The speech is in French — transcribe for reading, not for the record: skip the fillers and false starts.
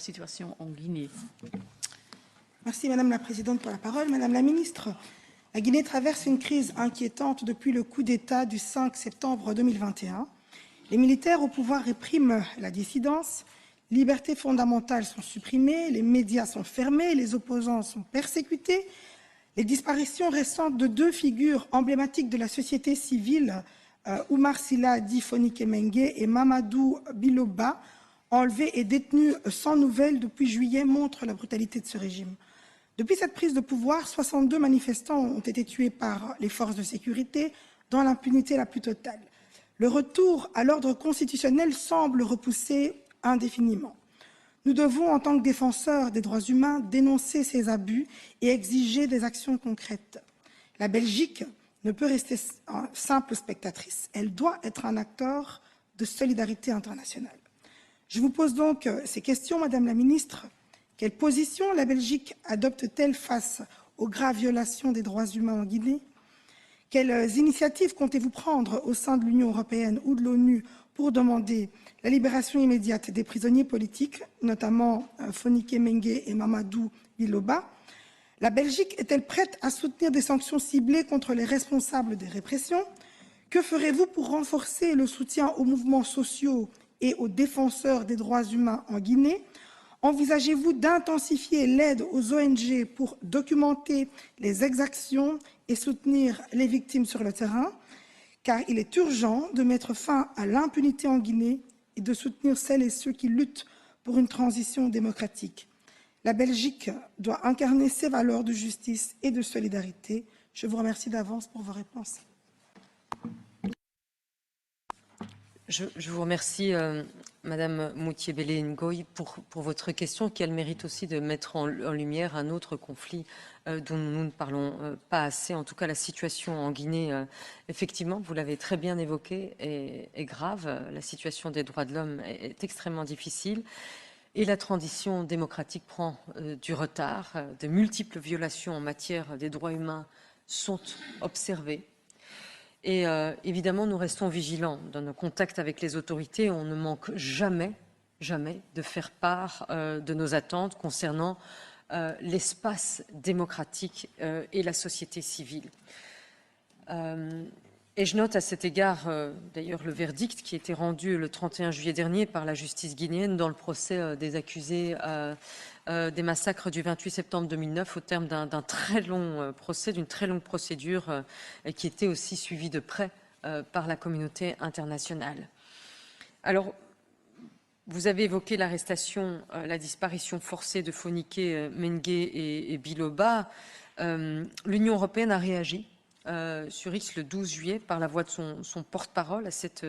Situation en Guinée. Merci Madame la Présidente pour la parole. Madame la Ministre, la Guinée traverse une crise inquiétante depuis le coup d'État du 5 septembre 2021. Les militaires au pouvoir répriment la dissidence, les libertés fondamentales sont supprimées, les médias sont fermés, les opposants sont persécutés. Les disparitions récentes de deux figures emblématiques de la société civile, Oumar Silla dit Fonike Mengue et Mamadou Biloba, enlevés et détenus sans nouvelles depuis juillet, montrent la brutalité de ce régime. Depuis cette prise de pouvoir, 62 manifestants ont été tués par les forces de sécurité dans l'impunité la plus totale. Le retour à l'ordre constitutionnel semble repousser indéfiniment. Nous devons, en tant que défenseurs des droits humains, dénoncer ces abus et exiger des actions concrètes. La Belgique ne peut rester simple spectatrice. Elle doit être un acteur de solidarité internationale. Je vous pose donc ces questions, Madame la Ministre. Quelle position la Belgique adopte-t-elle face aux graves violations des droits humains en Guinée? Quelles initiatives comptez-vous prendre au sein de l'Union européenne ou de l'ONU pour demander la libération immédiate des prisonniers politiques, notamment Fonike Mengue et Mamadou Biloba? La Belgique est-elle prête à soutenir des sanctions ciblées contre les responsables des répressions? Que ferez-vous pour renforcer le soutien aux mouvements sociaux et aux défenseurs des droits humains en Guinée? Envisagez-vous d'intensifier l'aide aux ONG pour documenter les exactions et soutenir les victimes sur le terrain? Car il est urgent de mettre fin à l'impunité en Guinée et de soutenir celles et ceux qui luttent pour une transition démocratique. La Belgique doit incarner ses valeurs de justice et de solidarité. Je vous remercie d'avance pour vos réponses. Je vous remercie, Madame Moutier-Bélé Ngoy, pour votre question, qui a le mérite aussi de mettre en lumière un autre conflit dont nous ne parlons pas assez. En tout cas, la situation en Guinée, effectivement, vous l'avez très bien évoqué, est grave. La situation des droits de l'homme est extrêmement difficile. Et la transition démocratique prend du retard. De multiples violations en matière des droits humains sont observées. Et évidemment, nous restons vigilants dans nos contacts avec les autorités. On ne manque jamais de faire part de nos attentes concernant l'espace démocratique et la société civile. Et je note à cet égard, d'ailleurs, le verdict qui a été rendu le 31 juillet dernier par la justice guinéenne dans le procès des accusés des massacres du 28 septembre 2009 au terme d'un très long procès, d'une très longue procédure qui était aussi suivie de près par la communauté internationale. Alors, vous avez évoqué l'arrestation, la disparition forcée de Fonike Mengue et Biloba. L'Union européenne a réagi sur X le 12 juillet par la voix de son porte-parole à cette